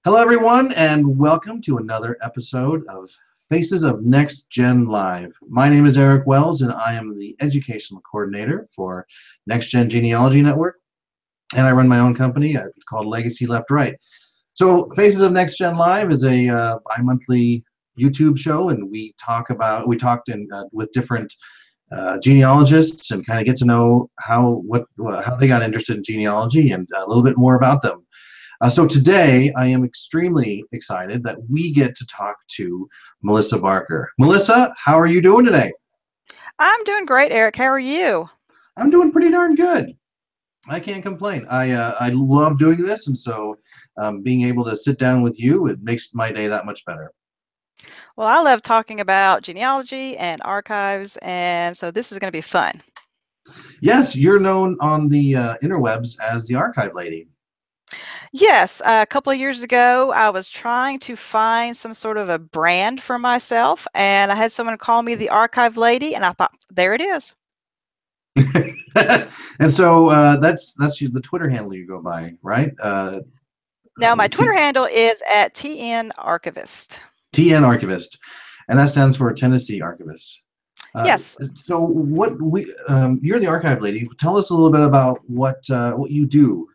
Hello, everyone, and welcome to another episode of Faces of NextGen Live. My name is Eric Wells, and I am the educational coordinator for NextGen Genealogy Network, and I run my own company called Legacy Left Right. So, Faces of NextGen Live is a bi-monthly YouTube show, and we talked with different genealogists and kind of get to know how they got interested in genealogy and a little bit more about them. So today, I am extremely excited that we get to talk to Melissa Barker. Melissa, how are you doing today? I'm doing great, Eric. How are you? I'm doing pretty darn good. I can't complain. I love doing this, and so being able to sit down with you, it makes my day that much better. Well, I love talking about genealogy and archives, and so this is going to be fun. Yes, you're known on the interwebs as the Archive Lady. Yes, a couple of years ago, I was trying to find some sort of a brand for myself, and I had someone call me the archive lady, and I thought, there it is. And so that's the Twitter handle you go by, right? Now, my Twitter handle is at TN Archivist. TN Archivist, and that stands for Tennessee Archivist. Uh, Yes, so you're the archive lady. Tell us a little bit about what you do.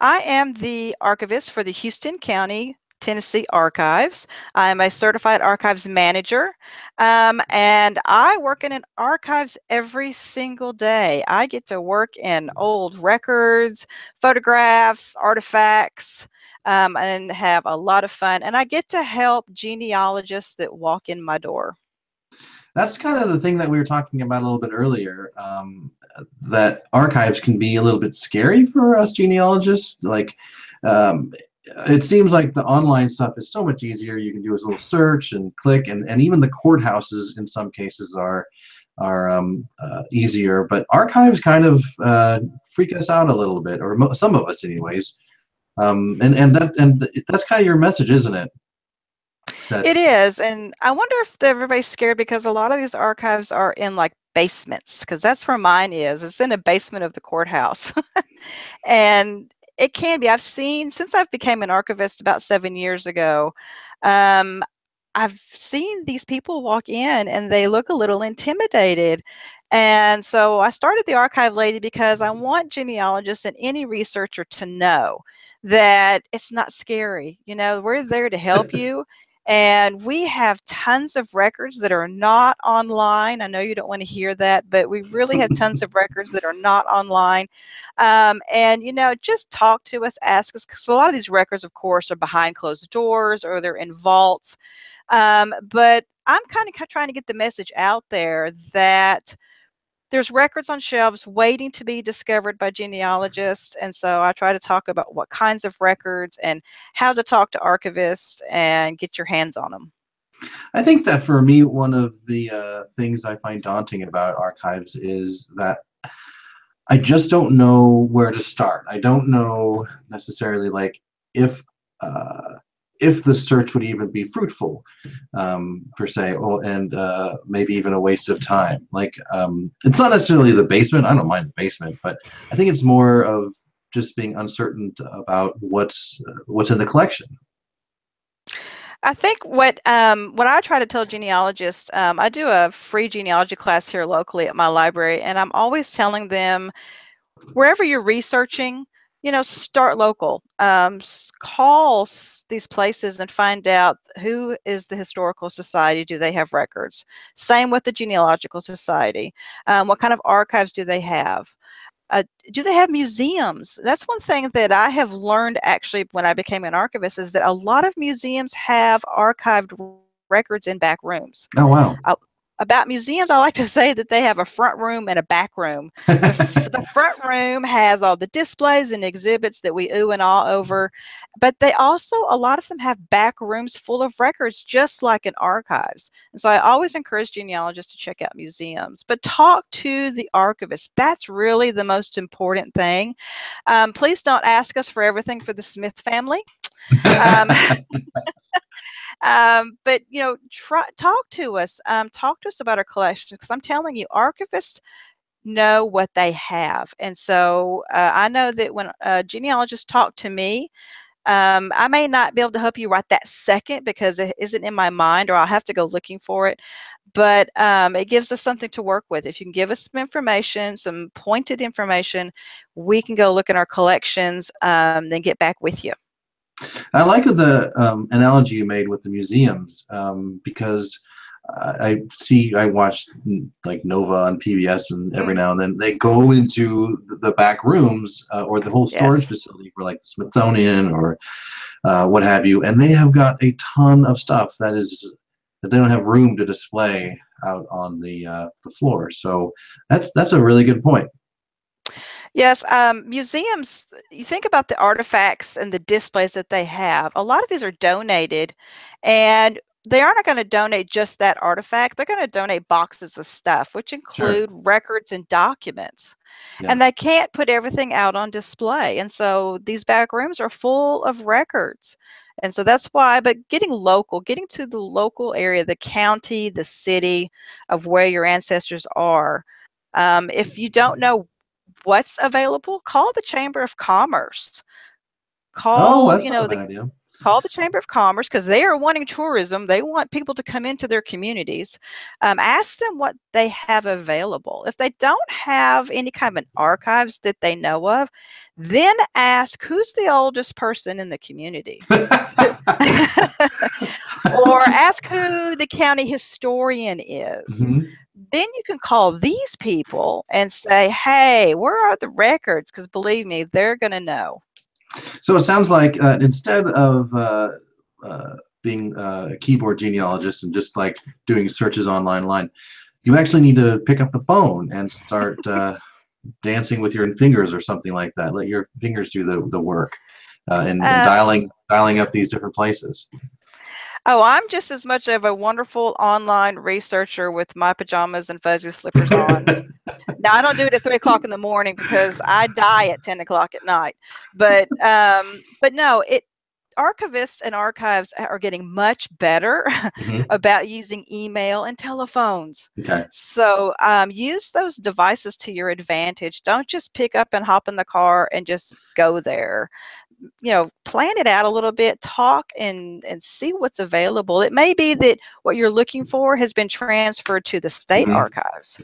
I am the archivist for the Houston County Tennessee Archives. I'm a certified archives manager, and I work in an archives every single day. I get to work in old records, photographs, artifacts, and have a lot of fun. And I get to help genealogists that walk in my door. That's kind of the thing that we were talking about a little bit earlier. That archives can be a little bit scary for us genealogists. Um, it seems like the online stuff is so much easier. You can do a little search and click, and even the courthouses in some cases are easier. But archives kind of freak us out a little bit, or some of us, anyways. And that's kind of your message, isn't it? That It is, and I wonder if everybody's scared because a lot of these archives are in like basements, because that's where mine is. It's in a basement of the courthouse. And it can be. I've seen since I've became an archivist about 7 years ago. Um, I've seen these people walk in and they look a little intimidated. And so I started the Archive Lady because I want genealogists and any researcher to know that it's not scary. You know, we're there to help you. And we have tons of records that are not online. I know you don't want to hear that, but we really have tons of records that are not online. And, you know, just talk to us, ask us, because a lot of these records, of course, are behind closed doors or they're in vaults. But I'm kind of trying to get the message out there that there's records on shelves waiting to be discovered by genealogists. And so I try to talk about what kinds of records and how to talk to archivists and get your hands on them. I think that for me, one of the things I find daunting about archives is that I just don't know where to start. I don't know necessarily like if uh, if the search would even be fruitful, per se, or and maybe even a waste of time. It's not necessarily the basement. I don't mind the basement, but I think it's more of just being uncertain about what's in the collection. I think what I try to tell genealogists, I do a free genealogy class here locally at my library, and I'm always telling them wherever you're researching, you know, start local. Call these places and find out who is the historical society. Do they have records? Same with the genealogical society. What kind of archives do they have? Do they have museums? That's one thing that I have learned actually when I became an archivist is that a lot of museums have archived records in back rooms. Oh wow. About museums, I like to say that they have a front room and a back room. The front room has all the displays and exhibits that we ooh and ah over, but they also, a lot of them have back rooms full of records, just like in archives. And so I always encourage genealogists to check out museums, but talk to the archivist. That's really the most important thing. Please don't ask us for everything for the Smith family. Um, but you know, talk to us about our collections because I'm telling you, archivists know what they have, and so I know that when genealogists talk to me, I may not be able to help you right that second because it isn't in my mind, or I'll have to go looking for it. But it gives us something to work with. If you can give us some information, some pointed information, we can go look in our collections, then get back with you. I like the analogy you made with the museums, because I watch like Nova on PBS, and every now and then they go into the back rooms, or the whole storage Yes. facility for like the Smithsonian or what have you, and they have got a ton of stuff that they don't have room to display out on the floor. So that's a really good point. Yes, museums, you think about the artifacts and the displays that they have. A lot of these are donated, and they aren't going to donate just that artifact. They're going to donate boxes of stuff, which Sure. include records and documents. Yeah. And they can't put everything out on display. And so these back rooms are full of records. And so that's why, but getting local, getting to the local area, the county, the city of where your ancestors are. If you don't know what's available, call the Chamber of Commerce. Oh, Call, that's not a bad idea. call the Chamber of Commerce because they are wanting tourism. They want people to come into their communities. Ask them what they have available. If they don't have any kind of an archives that they know of, then ask who's the oldest person in the community. Or ask who the county historian is. Mhm. Then you can call these people and say, hey, where are the records? Because believe me, they're going to know. So it sounds like, instead of being a keyboard genealogist and just like doing searches online, you actually need to pick up the phone and start dancing with your fingers or something like that. Let your fingers do the work, and Um, dialing up these different places. oh, I'm just as much of a wonderful online researcher with my pajamas and fuzzy slippers on. Now, I don't do it at 3 o'clock in the morning because I die at 10 o'clock at night. But no, archivists and archives are getting much better Mhm. about using email and telephones. Okay. So use those devices to your advantage. Don't just pick up and hop in the car and just go there. Plan it out a little bit, talk and see what's available. It may be that what you're looking for has been transferred to the state Mhm. archives,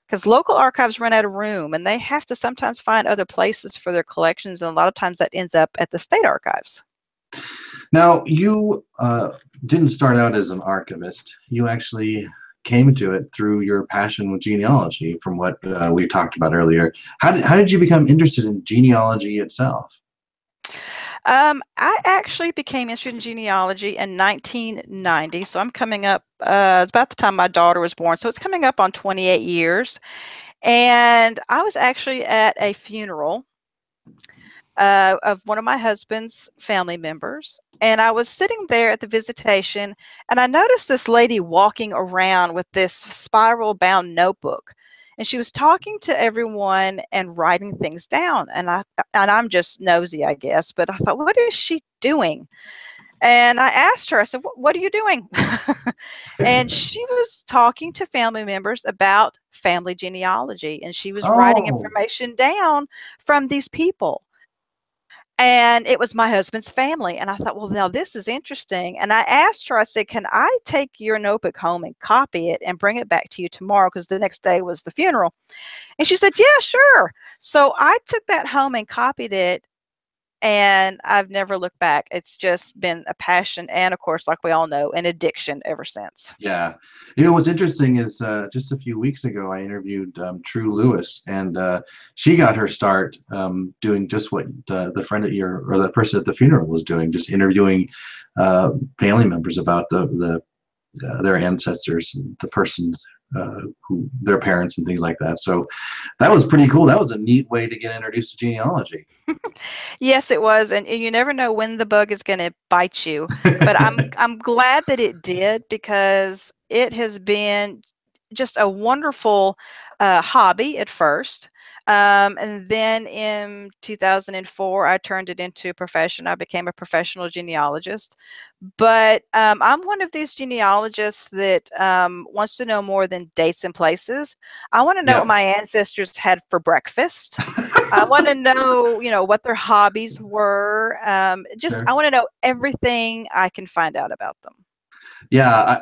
because local archives run out of room and they have to sometimes find other places for their collections, and a lot of times that ends up at the state archives. Now, you didn't start out as an archivist. You actually came to it through your passion with genealogy, from what we talked about earlier. How did you become interested in genealogy itself? I actually became interested in genealogy in 1990, so I'm coming up, it's about the time my daughter was born, so it's coming up on 28 years. And I was actually at a funeral of one of my husband's family members. And I was sitting there at the visitation, and I noticed this lady walking around with this spiral bound notebook. And she was talking to everyone and writing things down. And I'm just nosy, I guess, but I thought, what is she doing? And I asked her, I said, what are you doing? And she was talking to family members about family genealogy, and she was writing Oh, information down from these people. And it was my husband's family. And I thought, well, now this is interesting. And I asked her, I said, can I take your notebook home and copy it and bring it back to you tomorrow? Because the next day was the funeral. And she said, yeah, sure. So I took that home and copied it. And I've never looked back. It's just been a passion. And of course, like we all know, an addiction ever since. yeah. You know, what's interesting is, just a few weeks ago, I interviewed True Lewis, and she got her start doing just what the friend at the person at the funeral was doing, just interviewing family members about their ancestors and the persons, who their parents and things like that. So that was pretty cool. That was a neat way to get introduced to genealogy. Yes, it was, and you never know when the bug is going to bite you. But I'm glad that it did, because it has been just a wonderful hobby at first. And then in 2004, I turned it into a profession. I became a professional genealogist. But I'm one of these genealogists that wants to know more than dates and places. I want to know what Yeah. my ancestors had for breakfast. I want to know, what their hobbies were. Just I Sure. want to know everything I can find out about them. Yeah,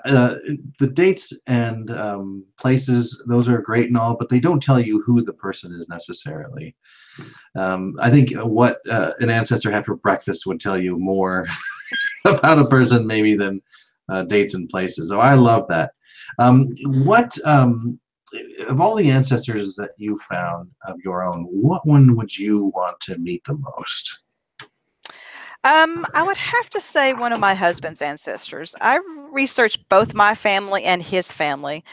the dates and places, those are great and all, but they don't tell you who the person is necessarily. I think what an ancestor had for breakfast would tell you more about a person maybe than dates and places. So I love that. What of all the ancestors that you found of your own, what one would you want to meet the most? I would have to say one of my husband's ancestors. I researched both my family and his family.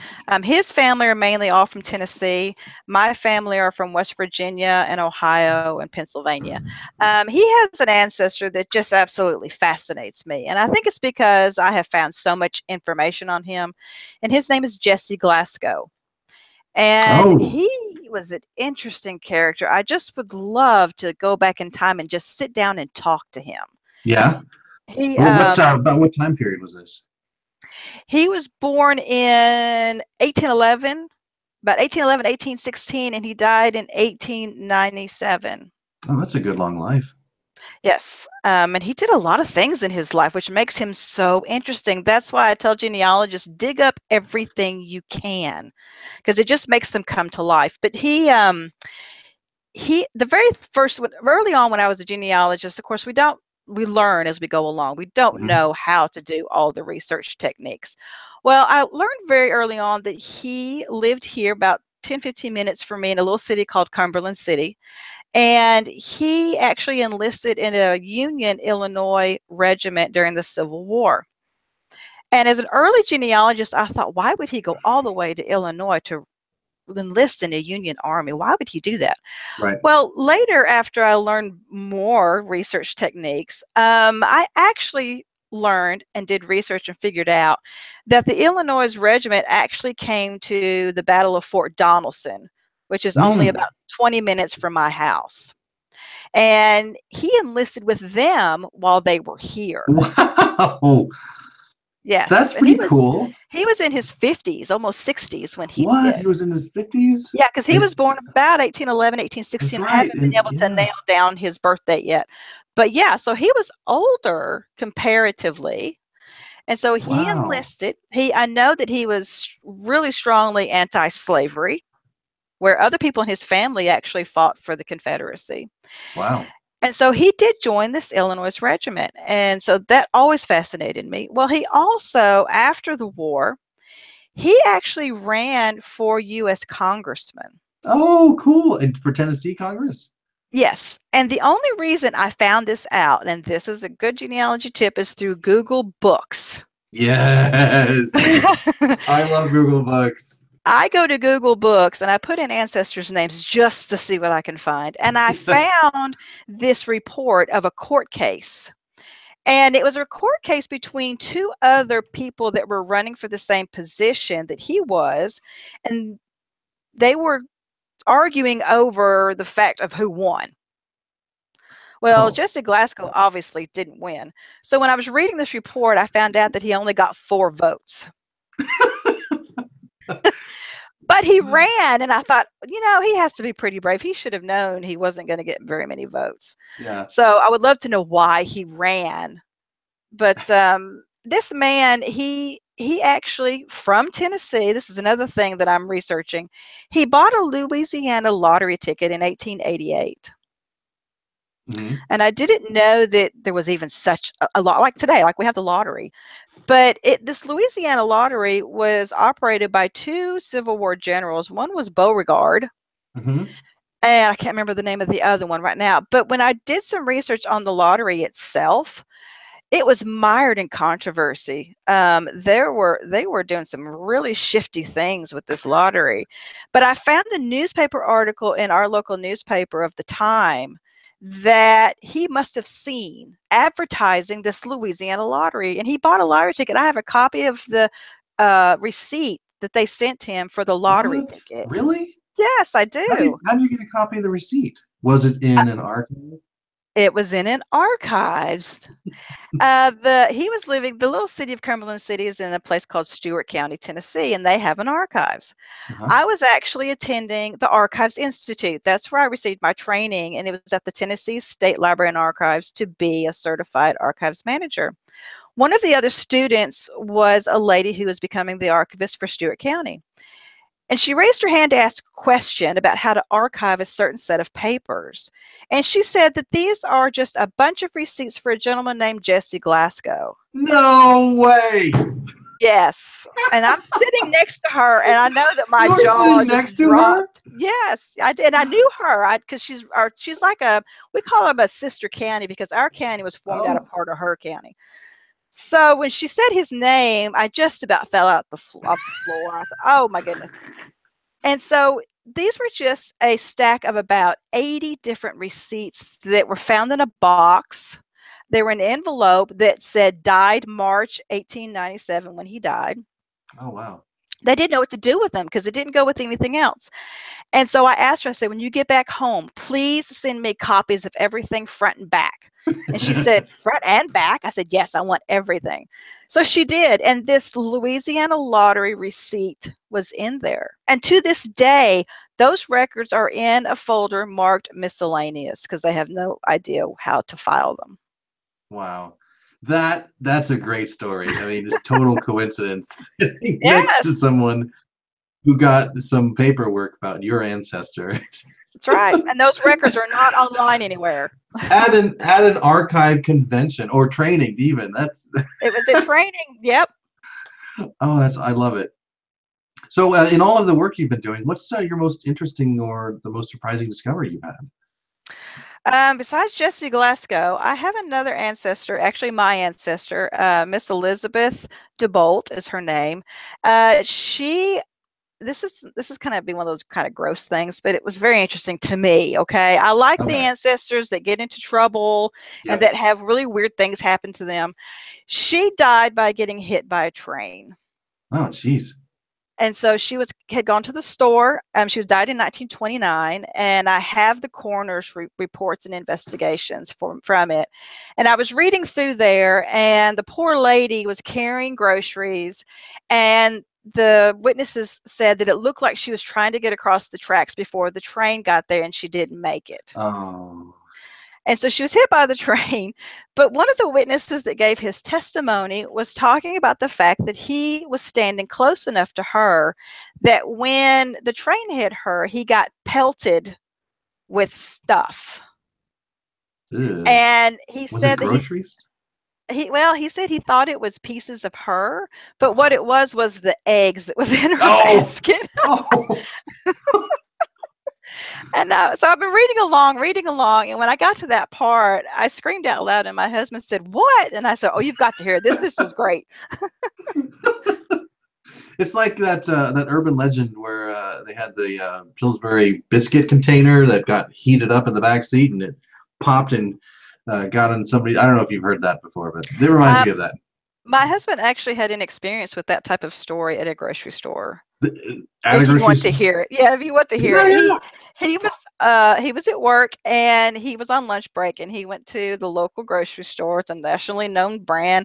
His family are mainly all from Tennessee. My family are from West Virginia and Ohio and Pennsylvania. He has an ancestor that just absolutely fascinates me. And I think it's because I have found so much information on him. And his name is Jesse Glasgow. And Oh, he was an interesting character. I just would love to go back in time and just sit down and talk to him. yeah. He What about what time period was this? he was born in 1811, about 1811, 1816, and he died in 1897. Oh, that's a good long life. Yes, and he did a lot of things in his life, which makes him so interesting. That's why I tell genealogists, dig up everything you can, because it just makes them come to life. But the very first one, early on when I was a genealogist, of course, we learn as we go along. We don't Hmm. know how to do all the research techniques. Well, I learned very early on that he lived here about 10, 15 minutes from me in a little city called Cumberland City. And he actually enlisted in a Union Illinois regiment during the Civil War. And as an early genealogist, I thought, why would he go all the way to Illinois to enlist in a Union Army? Why would he do that? Right. Well, later, after I learned more research techniques, I actually learned and did research and figured out that the Illinois regiment actually came to the Battle of Fort Donelson, which is only Mm. about 20 minutes from my house. And he enlisted with them while they were here. Wow. Yes, That's and pretty cool. he was in his 50s, almost 60s when he What? did. He was in his 50s? Yeah, because he And was born about 1811, that's 1816. I right. haven't been And able to yeah. nail down his birth date yet. But yeah, so he was older comparatively. And so he Wow. enlisted. I know that he was really strongly anti-slavery, where other people in his family actually fought for the Confederacy. Wow. And so he did join this Illinois regiment. And so that always fascinated me. Well, he also, after the war, he actually ran for U.S. congressman. Oh, cool. And for Tennessee Congress? Yes, and the only reason I found this out, and this is a good genealogy tip, is through Google Books. Yes. I love Google Books. I go to Google Books and I put in ancestors' names just to see what I can find. And I found this report of a court case. And it was a court case between two other people that were running for the same position that he was. And they were arguing over the fact of who won. Well, Oh. Jesse Glasgow obviously didn't win. So when I was reading this report, I found out that he only got 4 votes. But he ran, and I thought, he has to be pretty brave. He should have known he wasn't going to get very many votes. Yeah. So I would love to know why he ran. But this man, he actually from Tennessee. This is another thing that I'm researching. He bought a Louisiana lottery ticket in 1888. Hmm. And I didn't know that there was even such a lot like today, like we have the lottery. But this Louisiana lottery was operated by 2 Civil War generals. One was Beauregard, Hmm. and I can't remember the name of the other one right now. But when I did some research on the lottery itself, it was mired in controversy. They were doing some really shifty things with this lottery. But I found the newspaper article in our local newspaper of the time that he must have seen advertising this Louisiana lottery, and he bought a lottery ticket. I have a copy of the receipt that they sent him for the lottery What? ticket. Really? Yes, I do. How did you get a copy of the receipt? Was it in an archive? It was in an archives. He was living, the little city of Cumberland City is in a place called Stewart County, Tennessee, and they have an archives. Uh-huh. I was actually attending the Archives Institute. That's where I received my training, and it was at the Tennessee State Library and Archives to be a certified archives manager. One of the other students was a lady who was becoming the archivist for Stewart County. And she raised her hand to ask a question about how to archive a certain set of papers. And she said that these are just a bunch of receipts for a gentleman named Jesse Glasgow. No way. Yes. And I'm sitting next to her, and I know that my You were jaw sitting just next to her? dropped. Yes, I did. And I knew her because she's like we call them a sister county because our county was formed out of Oh. part of her county. So when she said his name, I just about fell out off the floor. I said, oh my goodness. And so these were just a stack of about 80 different receipts that were found in a box. They were in an envelope that said died March 1897 when he died. Oh, wow. They didn't know what to do with them because it didn't go with anything else. And so I asked her, I said, when you get back home, please send me copies of everything front and back. And she said, front and back? I said, yes, I want everything. So she did. And this Louisiana lottery receipt was in there. And to this day, those records are in a folder marked miscellaneous because they have no idea how to file them. Wow. That's a great story. I mean, just total coincidence sitting next to Yes, someone who got some paperwork about your ancestor. that's right. And those records are not online anywhere. At an archive convention or training even. That's It was a training. Yep. I love it. So in all of the work you've been doing, what's your most interesting or the most surprising discovery you've had? Besides Jesse Glasgow, I have another ancestor, actually my ancestor, Miss Elizabeth DeBolt is her name. She this is kind of be one of those kind of gross things, but it was very interesting to me. Okay, I like the Okay. ancestors that get into trouble and Yep. that have really weird things happen to them. She died by getting hit by a train. Oh, geez. And so she had gone to the store. She was died in 1929, and I have the coroner's reports and investigations from it. And I was reading through there, and the poor lady was carrying groceries, and the witnesses said that it looked like she was trying to get across the tracks before the train got there, and she didn't make it. Oh. And so she was hit by the train. But one of the witnesses that gave his testimony was talking about the fact that he was standing close enough to her that when the train hit her, he got pelted with stuff. Ugh. And he Was it said that groceries? he said he thought it was pieces of her, but what it was the eggs that was in her Oh. basket. Oh. And so I've been reading along, and when I got to that part, I screamed out loud, and my husband said, "What?" And I said, "Oh, you've got to hear this. This is great." It's like that urban legend where they had the Pillsbury biscuit container that got heated up in the back seat and it popped and got on somebody. I don't know if you've heard that before, but it reminds me of that. My husband actually had an experience with that type of story at a grocery store. At a If you grocery want to store? hear it, yeah. If you want to hear Yeah, it, yeah. he was at work and he was on lunch break and he went to the local grocery store. It's a nationally known brand,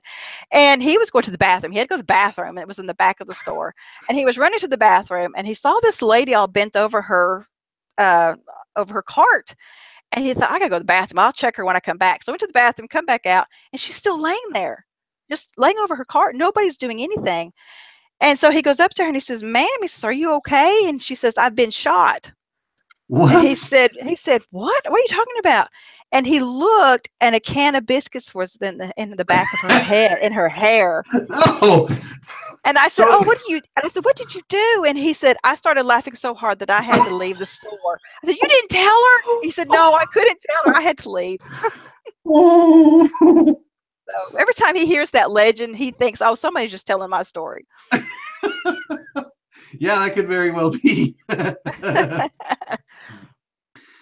and he was going to the bathroom. He had to go to the bathroom, and it was in the back of the store. And he was running to the bathroom, and he saw this lady all bent uh, over her cart. And he thought, I gotta go to the bathroom. I'll check her when I come back. So I went to the bathroom, come back out, and she's still laying there, just laying over her cart. Nobody's doing anything. And so he goes up to her and he says, "Ma'am," he says, "are you okay?" And she says, "I've been shot." And What? "What? What are you talking about?" And he looked, and a can of biscuits was in the back of her head, in her hair. Oh, And I said, so "Oh, and I said, "What did you do?" And he said, "I started laughing so hard that I had to leave the store." I said, "You didn't tell her?" He said, "No, I couldn't tell her. I had to leave." oh. So every time he hears that legend, he thinks, "Oh, somebody's just telling my story." Yeah, that could very well be.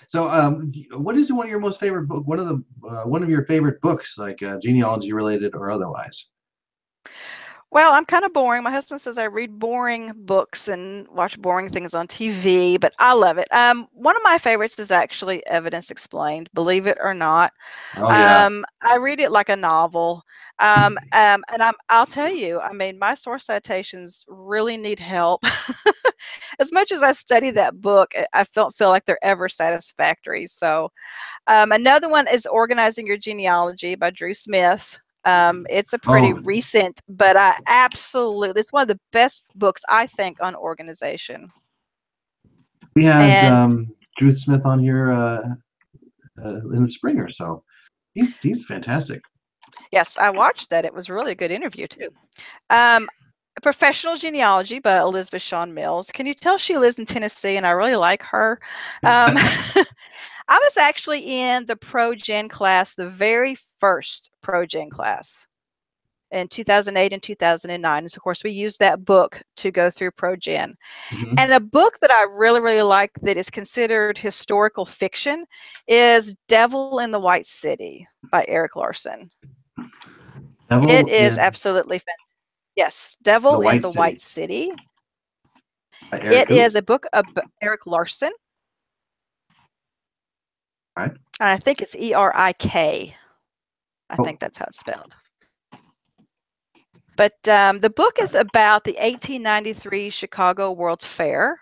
So, what is one of your most favorite book? One of your favorite books, like genealogy related or otherwise? Well, I'm kind of boring. My husband says I read boring books and watch boring things on TV, but I love it. One of my favorites is actually Evidence Explained, believe it or not. Oh yeah. I read it like a novel. And I'll tell you, I mean, my source citations really need help. As much as I study that book, I don't feel like they're ever satisfactory. So another one is Organizing Your Genealogy by Drew Smith. It's a pretty Oh, recent, but I absolutely, it's one of the best books I think on organization. we had And Drew Smith on here in the spring or so. He's fantastic. yes, I watched that. It was really a good interview too. Um, Professional Genealogy by Elizabeth Shawn Mills. Can you tell she lives in Tennessee and I really like her? Um, I was actually in the Pro Gen class, the very first Pro Gen class in 2008 and 2009. And so, of course, we used that book to go through Pro Gen. Mhm. And a book that I really, really like that is considered historical fiction is Devil in the White City by Eric Larson. It Devil is in absolutely fantastic. Yes, the Devil in White the White City City. by Eric It who? is a book of Eric Larson, All right. and I think it's E-R-I-K. I Oh. think that's how it's spelled. But the book is about the 1893 Chicago World's Fair.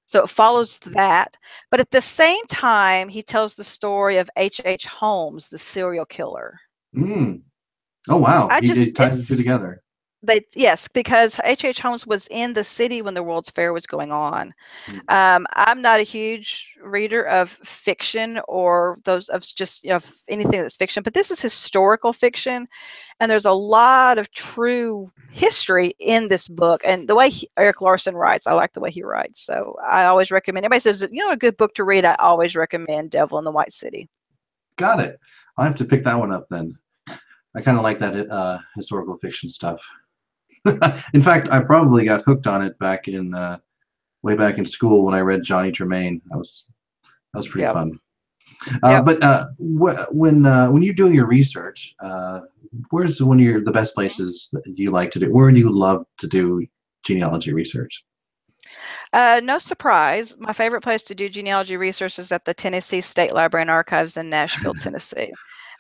So it follows that. But at the same time, he tells the story of H.H. Holmes, the serial killer. Mm. Oh wow. I He just, ties the two it's, together. yes, because H.H. Holmes was in the city when the World's Fair was going on. Mm. I'm not a huge reader of fiction or those of just, anything that's fiction, but this is historical fiction. And there's a lot of true history in this book. And the way Eric Larson writes, I like the way he writes. So I always recommend, anybody says, a good book to read, I always recommend Devil in the White City. Got it. I'll have to pick that one up then. I kind of like that historical fiction stuff. In fact, I probably got hooked on it back in way back in school when I read Johnny Tremain. That was pretty Yep. fun. Yep. But when you're doing your research, where's one of the best places that you like to do? Where do you love to do genealogy research? No surprise, my favorite place to do genealogy research is at the Tennessee State Library and Archives in Nashville, Tennessee.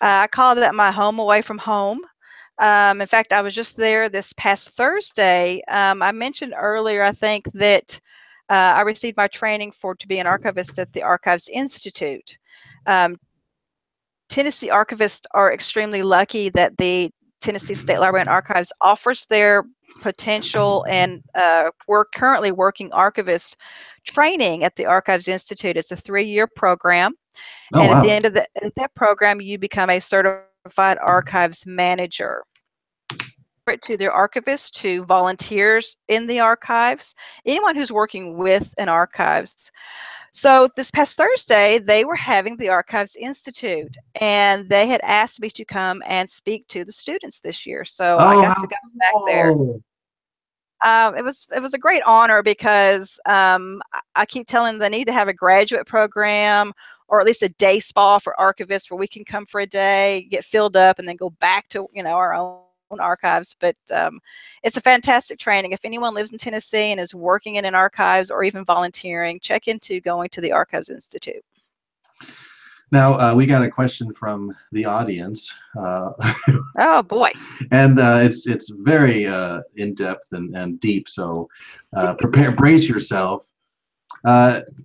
I call that my home away from home. In fact, I was just there this past Thursday. I mentioned earlier, I think, that I received my training to be an archivist at the Archives Institute. Tennessee archivists are extremely lucky that the Tennessee State Library and Archives offers their potential and we're currently working archivists training at the Archives Institute. It's a 3-year program. Oh And at the wow. end of that program, you become a certified archives manager. To their archivists, to volunteers in the archives, anyone who's working with an archives. So this past Thursday, they were having the Archives Institute, and they had asked me to come and speak to the students this year. So I Oh, got to how go back there. cool. It was a great honor because I keep telling them they need to have a graduate program or at least a day spa for archivists where we can come for a day, get filled up, and then go back to our own archives. But it's a fantastic training. If anyone lives in Tennessee and is working in an archives or even volunteering, check into going to the Archives Institute. Now we got a question from the audience, Oh boy. and it's very in depth and deep. So brace yourself.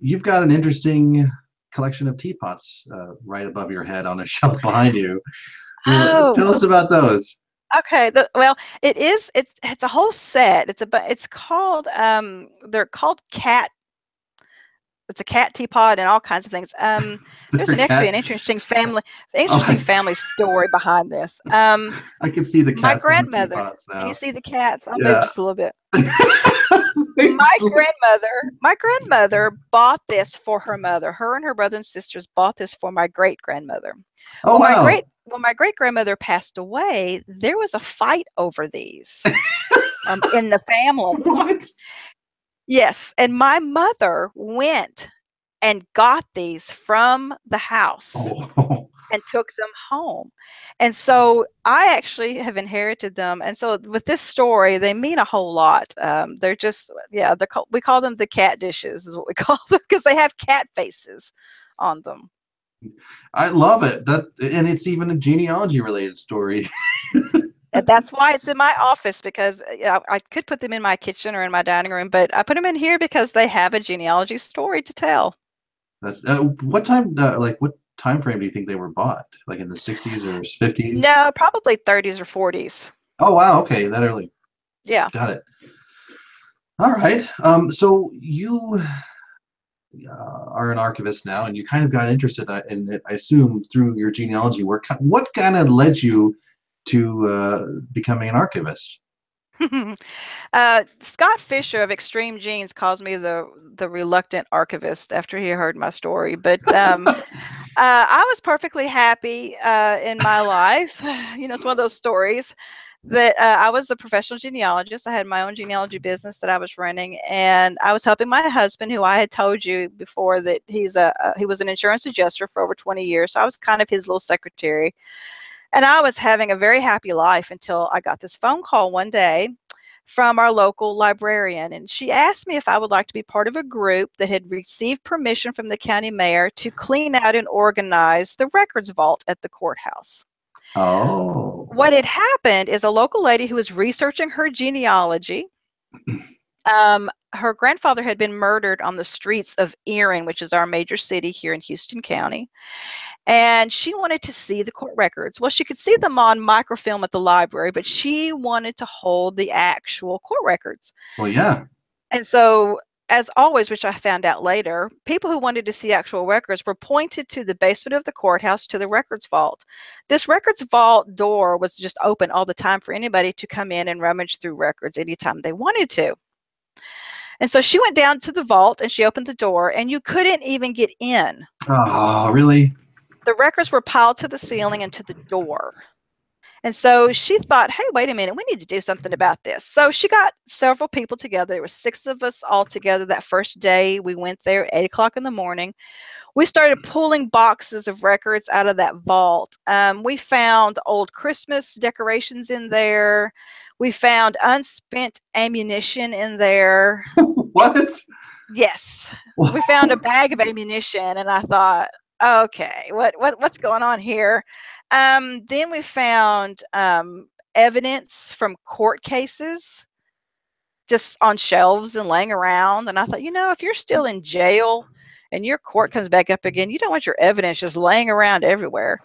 You've got an interesting collection of teapots right above your head on a shelf behind you. Oh, Tell us about those. okay. Well, it's a whole set. It's called they're called cat. It's a cat teapot and all kinds of things. There's They're actually cat. an interesting Oh, family story behind this. I can see the My cats on the grandmother. teapots Can you now. see the cats? I'll move Yeah. just a little bit. My grandmother bought this for her mother. Her and her brother and sisters bought this for my great grandmother. Oh Well, wow. when my great grandmother passed away, there was a fight over these in the family. What? Yes, and my mother went and got these from the house. Oh. and took them home. And so I actually have inherited them. And so with this story, they mean a whole lot. They're just, yeah, we call them the cat dishes is what we call them, because they have cat faces on them. I love it. And it's even a genealogy related story. And that's why it's in my office, because I could put them in my kitchen or in my dining room, but I put them in here because they have a genealogy story to tell. That's what time frame do you think they were bought? Like in the 60s or 50s? No, probably 30s or 40s. Oh wow, okay, that early. Yeah. Got it. All right. So you are an archivist now, and you kind of got interested in it, I assume, through your genealogy work. What kind of led you to becoming an archivist? Scott Fisher of Extreme Genes calls me the reluctant archivist after he heard my story. But I was perfectly happy in my life. You know, it's one of those stories that I was a professional genealogist. I had my own genealogy business that I was running, and I was helping my husband, who I had told you before that he was an insurance adjuster for over 20 years. So I was kind of his little secretary. And I was having a very happy life until I got this phone call one day from our local librarian. And she asked me if I would like to be part of a group that had received permission from the county mayor to clean out and organize the records vault at the courthouse. Oh. What had happened is a local lady who was researching her genealogy, her grandfather had been murdered on the streets of Erin, which is our major city here in Houston County. And she wanted to see the court records. Well, she could see them on microfilm at the library, but she wanted to hold the actual court records. Well, yeah. And so, as always, which I found out later, people who wanted to see actual records were pointed to the basement of the courthouse to the records vault. This records vault door was just open all the time for anybody to come in and rummage through records anytime they wanted to. And so she went down to the vault and she opened the door, and you couldn't even get in. Oh, really? The records were piled to the ceiling and to the door. And so she thought, hey, wait a minute, we need to do something about this. So she got several people together. There were 6 of us all together that first day. We went there at 8 o'clock in the morning. We started pulling boxes of records out of that vault. We found old Christmas decorations in there. We found unspent ammunition in there. What? Yes. We found a bag of ammunition, and I thought, okay, what's going on here? Then we found evidence from court cases just on shelves and laying around. And I thought, you know, if you're still in jail and your court comes back up again, you don't want your evidence just laying around everywhere.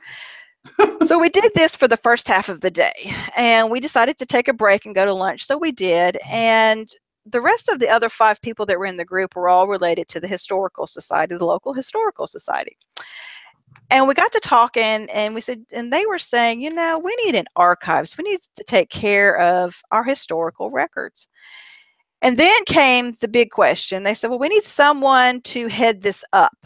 So we did this for the first half of the day, and we decided to take a break and go to lunch. So we did. And the rest of the other 5 people that were in the group were all related to the historical society, the local historical society. And we got to talking, and we said, and they were saying, you know, we need an archives. We need to take care of our historical records. And then came the big question. They said, well, we need someone to head this up.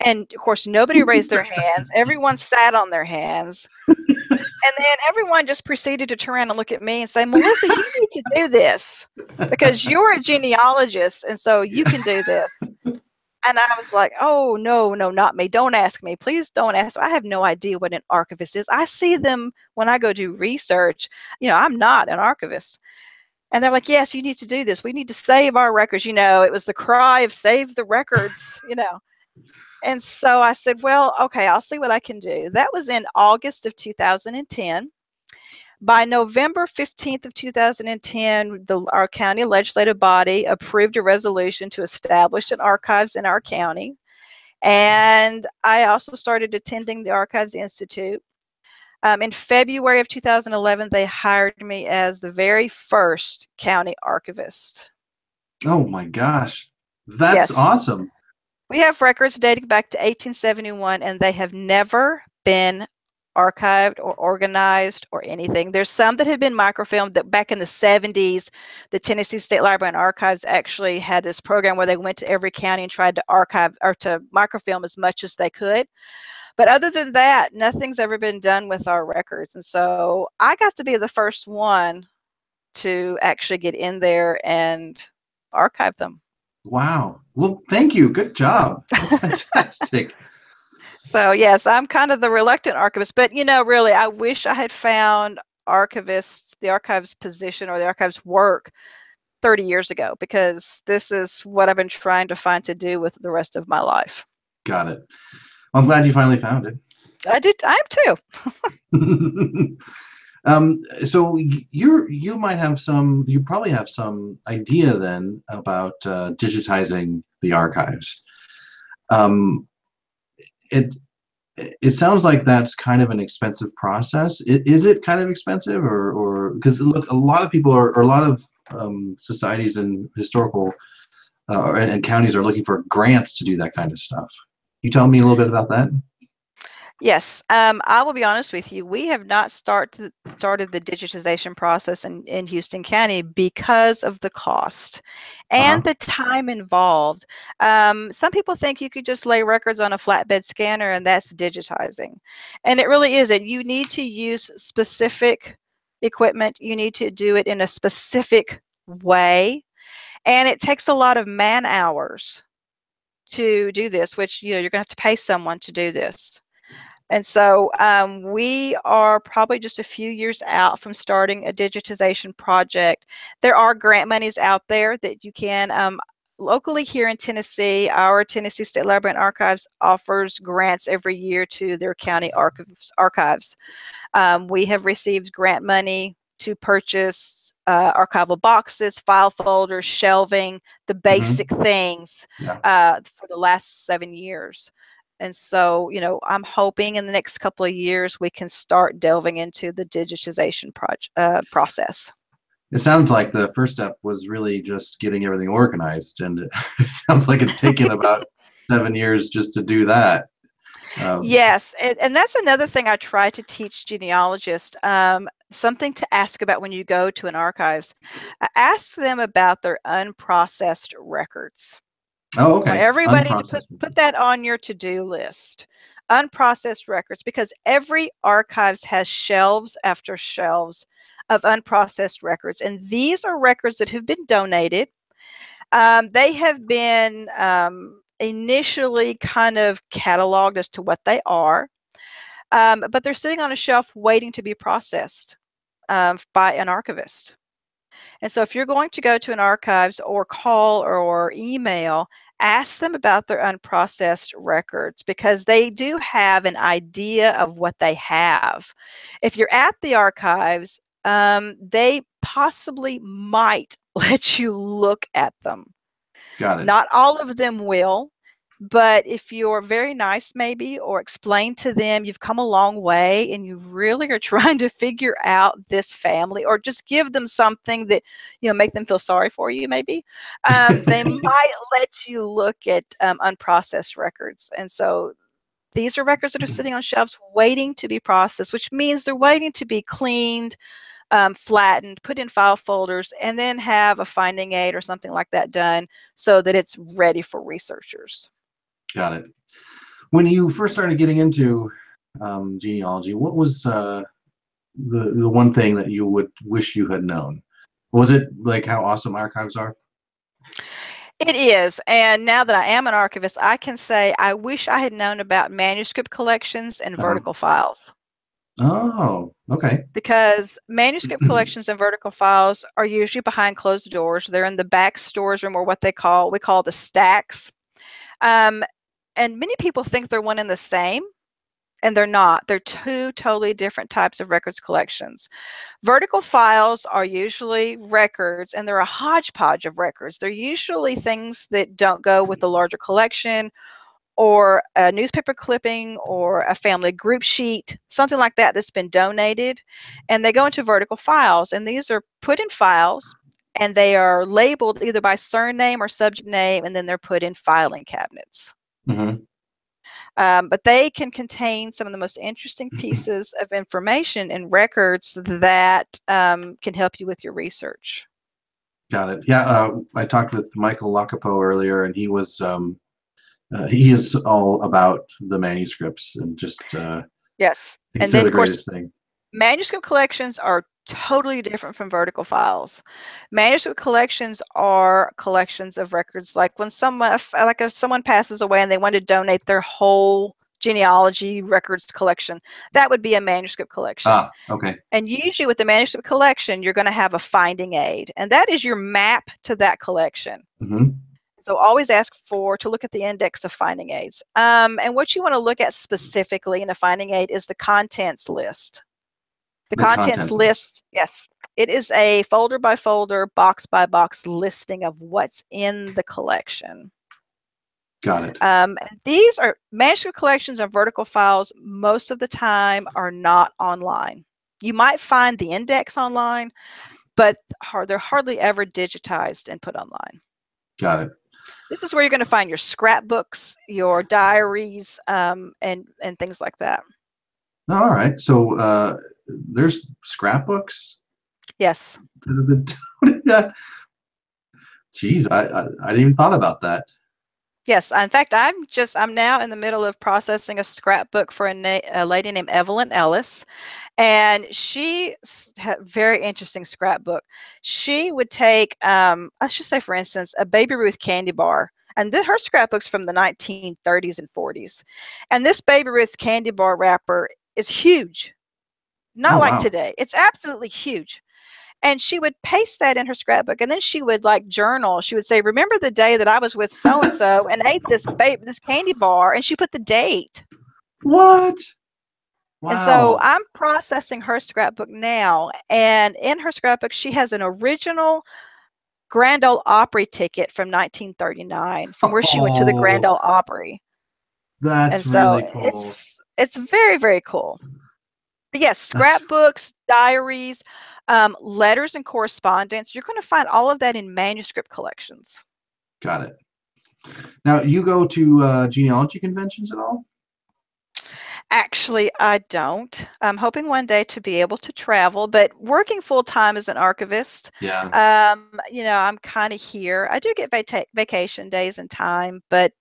And of course, nobody raised their hands. Everyone sat on their hands. And then everyone just proceeded to turn around and look at me and say, Melissa, you need to do this because you're a genealogist, and so you can do this. And I was like, oh, no, not me. Don't ask me. Please don't ask. I have no idea what an archivist is. I see them when I go do research. You know, I'm not an archivist. And they're like, yes, you need to do this. We need to save our records. You know, it was the cry of save the records, you know. And so I said, well, okay, I'll see what I can do. That was in August of 2010. By November 15th of 2010, our county legislative body approved a resolution to establish an archives in our county. And I also started attending the Archives Institute. In February of 2011, they hired me as the very first county archivist. Oh my gosh. That's Yes. awesome. We have records dating back to 1871, and they have never been archived or organized or anything. There's some that have been microfilmed. That back in the 70s, the Tennessee State Library and Archives actually had this program where they went to every county and tried to archive or to microfilm as much as they could. But other than that, nothing's ever been done with our records. And so I got to be the first one to actually get in there and archive them. Wow. Well, thank you. Good job. That's fantastic. So yes, I'm kind of the reluctant archivist, but really, I wish I had found the archivist position or the archives work 30 years ago, because this is what I've been trying to find to do with the rest of my life. Got it. Well, I'm glad you finally found it. I am too. So you probably have some idea then about digitizing the archives. Um, it it sounds like that's kind of an expensive process. Is it kind of expensive, or because look, a lot of people are, or a lot of societies and historical and counties are looking for grants to do that kind of stuff. You tell me a little bit about that? Yes, I will be honest with you. We have not started the digitization process in Houston County because of the cost Uh-huh. and the time involved. Some people think you could just lay records on a flatbed scanner and that's digitizing. And it really isn't. You need to use specific equipment. You need to do it in a specific way. And it takes a lot of man hours to do this, which you're going to have to pay someone to do this. And so we are probably just a few years out from starting a digitization project. There are grant monies out there that you can, locally here in Tennessee, our Tennessee State Library and Archives offers grants every year to their county archives. We have received grant money to purchase archival boxes, file folders, shelving, the basic things Yeah. for the last 7 years. And so, I'm hoping in the next couple of years we can start delving into the digitization process. It sounds like the first step was really just getting everything organized, and it sounds like it's taken about 7 years just to do that. Yes, and that's another thing I try to teach genealogists. Something to ask about when you go to an archives. Ask them about their unprocessed records. Oh, I want okay. everybody to Unprocessed. put that on your to-do list. Unprocessed records, because every archives has shelves after shelves of unprocessed records. And these are records that have been donated. They have been initially kind of cataloged as to what they are, but they're sitting on a shelf waiting to be processed by an archivist. And so if you're going to go to an archives or call or email, ask them about their unprocessed records, because they do have an idea of what they have. If you're at the archives, they possibly might let you look at them. Got it. Not all of them will, but if you're very nice maybe, or explain to them you've come a long way and you really are trying to figure out this family, or just give them something that, make them feel sorry for you maybe, they might let you look at unprocessed records. And so these are records that are sitting on shelves waiting to be processed, which means they're waiting to be cleaned, flattened, put in file folders, and then have a finding aid or something like that done so that it's ready for researchers. Got it. When you first started getting into genealogy, what was the one thing that you would wish you had known? Was it like how awesome archives are? It is. And now that I am an archivist, I can say I wish I had known about manuscript collections and Uh-huh. vertical files. Oh, okay. Because manuscript collections and vertical files are usually behind closed doors. They're in the back storage room, or what we call the stacks. And many people think they're one and the same, and they're not. They're two totally different types of records collections. Vertical files are usually records, and they're a hodgepodge of records. They're usually things that don't go with the larger collection, or a newspaper clipping, or a family group sheet, something like that that's been donated, and they go into vertical files. And these are put in files, and they are labeled either by surname or subject name, and then they're put in filing cabinets. Mm-hmm. But they can contain some of the most interesting pieces of information and records that can help you with your research. Got it. Yeah, I talked with Michael Lacapo earlier, and he is all about the manuscripts, and just Yes. thinks And they're then, the of course, greatest thing. manuscript collections are totally different from vertical files. Manuscript collections are collections of records, like when if someone passes away and they want to donate their whole genealogy records collection. That would be a manuscript collection. Ah, okay. And usually with the manuscript collection, you're going to have a finding aid, and that is your map to that collection. Mm-hmm. So always ask to look at the index of finding aids. And what you want to look at specifically in a finding aid is the contents list. The The contents contents list. list, yes, it is a folder by folder, box by box listing of what's in the collection. Got it. These are manuscript collections and vertical files most of the time are not online. You might find the index online, but they're hardly ever digitized and put online. Got it. This is where you're going to find your scrapbooks, your diaries, and things like that. All right. So there's scrapbooks. Yes. Geez, I didn't even thought about that. Yes. In fact, I'm now in the middle of processing a scrapbook for a lady named Evelyn Ellis. And she had a very interesting scrapbook. She would take, let's just say, for instance, a Baby Ruth candy bar. And her scrapbook's from the 1930s and 40s. And this Baby Ruth candy bar wrapper is huge. Not like today. It's absolutely huge. And she would paste that in her scrapbook, and then she would like journal. She would say, "Remember the day that I was with so and so and ate this candy bar," and she put the date. What? Wow. And so I'm processing her scrapbook now, and in her scrapbook she has an original Grand Ole Opry ticket from 1939, from where she went to the Grand Ole Opry. That's really cool. It's very, very cool. But yes, scrapbooks, diaries, letters and correspondence. You're going to find all of that in manuscript collections. Got it. Now, you go to genealogy conventions at all? Actually, I don't. I'm hoping one day to be able to travel, but working full time as an archivist, yeah. I'm kind of here. I do get vacation days and time, but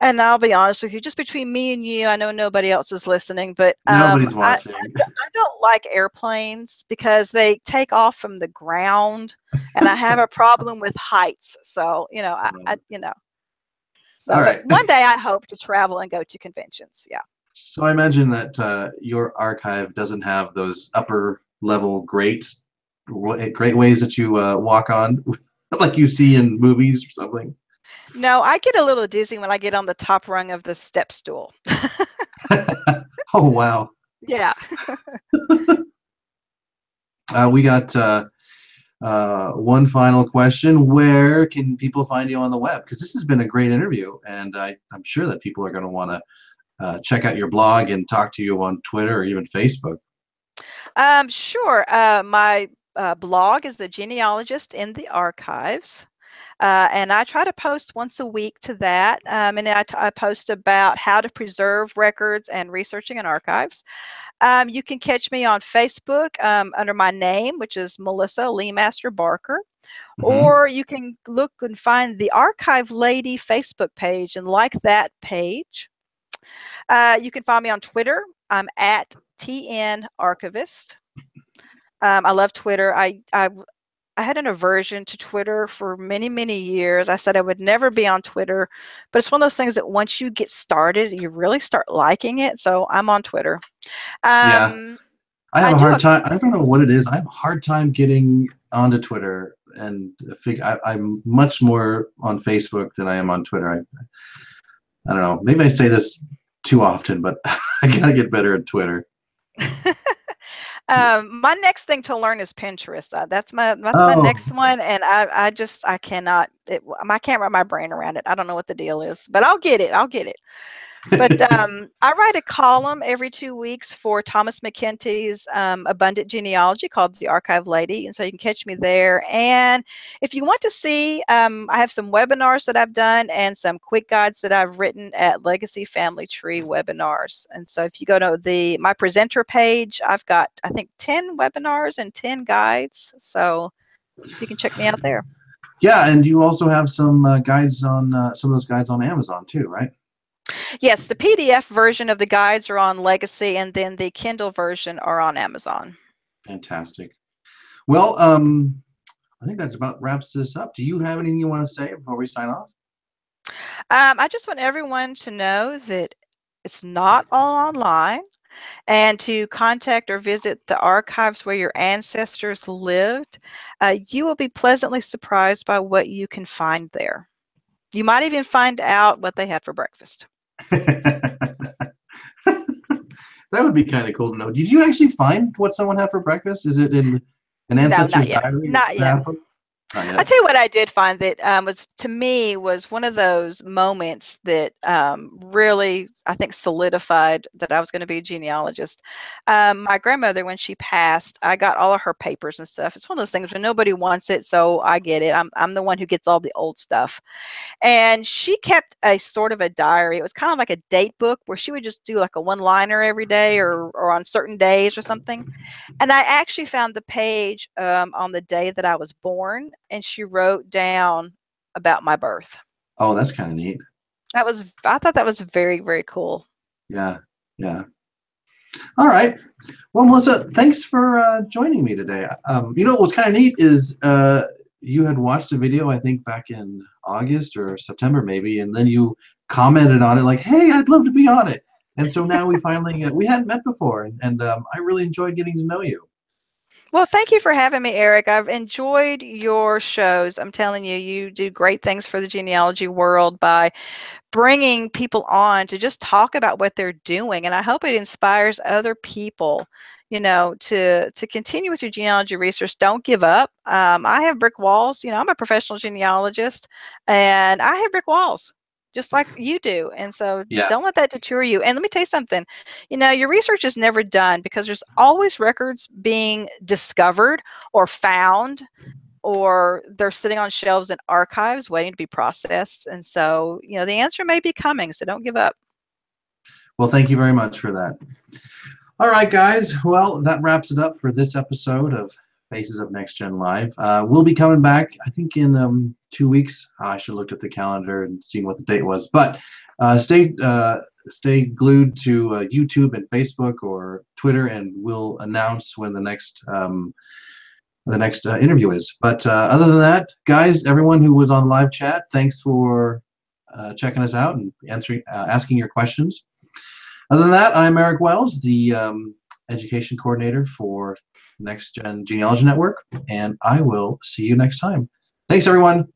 and I'll be honest with you, just between me and you, I know nobody else is listening, but nobody's watching. I don't like airplanes because they take off from the ground, and I have a problem with heights. So, So, right. But one day I hope to travel and go to conventions. Yeah. So I imagine that your archive doesn't have those upper level great ways that you walk on, like you see in movies or something. No, I get a little dizzy when I get on the top rung of the step stool. Oh, wow. Yeah. We got one final question. Where can people find you on the web? Because this has been a great interview, and I'm sure that people are going to want to check out your blog and talk to you on Twitter or even Facebook. Sure. My blog is The Genealogist in the Archives. And I try to post once a week to that. And I post about how to preserve records and researching in archives. You can catch me on Facebook under my name, which is Melissa LeMaster Barker. Mm-hmm. Or you can look and find the Archive Lady Facebook page and like that page. You can find me on Twitter. I'm at TN Archivist. I love Twitter. I had an aversion to Twitter for many, many years. I said I would never be on Twitter, but it's one of those things that once you get started, you really start liking it. So I'm on Twitter. Yeah, I have a hard time. I don't know what it is. I have a hard time getting onto Twitter, and I'm much more on Facebook than I am on Twitter. I don't know. Maybe I say this too often, but I gotta get better at Twitter. My next thing to learn is Pinterest. That's my next one, and I cannot. I can't wrap my brain around it. I don't know what the deal is, but I'll get it. But I write a column every 2 weeks for Thomas McKentie's Abundant Genealogy called The Archive Lady, and so you can catch me there. And if you want to see, I have some webinars that I've done and some quick guides that I've written at Legacy Family Tree Webinars. And so if you go to my presenter page, I've got, I think, 10 webinars and 10 guides. So you can check me out there. Yeah, and you also have some guides on some of those guides on Amazon too, right? Yes, the PDF version of the guides are on Legacy, and then the Kindle version are on Amazon. Fantastic. Well, I think that about wraps this up. Do you have anything you want to say before we sign off? I just want everyone to know that It's not all online. And to contact or visit the archives where your ancestors lived, you will be pleasantly surprised by what you can find there. You might even find out what they had for breakfast. That would be kind of cool to know. Did you actually find what someone had for breakfast? Is it in an No, ancestor's not yet. diary that Not you yet. have? Not I'll yet. tell you what I did find that was, to me, was one of those moments that really, I think, solidified that I was going to be a genealogist. My grandmother, when she passed, I got all of her papers and stuff. It's one of those things where nobody wants it, so I get it. I'm the one who gets all the old stuff. And she kept a sort of a diary. It was kind of like a date book where she would just do like a one-liner every day or on certain days or something. And I actually found the page on the day that I was born, and she wrote down about my birth. Oh, that's kind of neat. I thought that was very, very cool. Yeah, yeah. All right. Well, Melissa, thanks for joining me today. What was kind of neat is you had watched a video, I think, back in August or September, maybe, and then you commented on it like, "Hey, I'd love to be on it." And so now we finally we hadn't met before, and I really enjoyed getting to know you. Well, thank you for having me, Eric. I've enjoyed your shows. I'm telling you, you do great things for the genealogy world by bringing people on to just talk about what they're doing, and I hope it inspires other people, to continue with your genealogy research. Don't give up. I have brick walls. I'm a professional genealogist, and I have brick walls just like you do, and so Yeah. don't let that deter you. And let me tell you something, your research is never done because there's always records being discovered or found, or they're sitting on shelves in archives waiting to be processed. And so, the answer may be coming, so don't give up. Well, thank you very much for that. All right, guys. Well, that wraps it up for this episode of Faces of Next Gen Live. We'll be coming back, I think, in 2 weeks. I should have looked at the calendar and seen what the date was. But stay glued to YouTube and Facebook or Twitter, and we'll announce when the next interview is. But other than that, guys, everyone who was on live chat, thanks for checking us out and asking your questions. Other than that, I'm Eric Wells, the education coordinator for NextGen Genealogy Network, and I will see you next time. Thanks, everyone.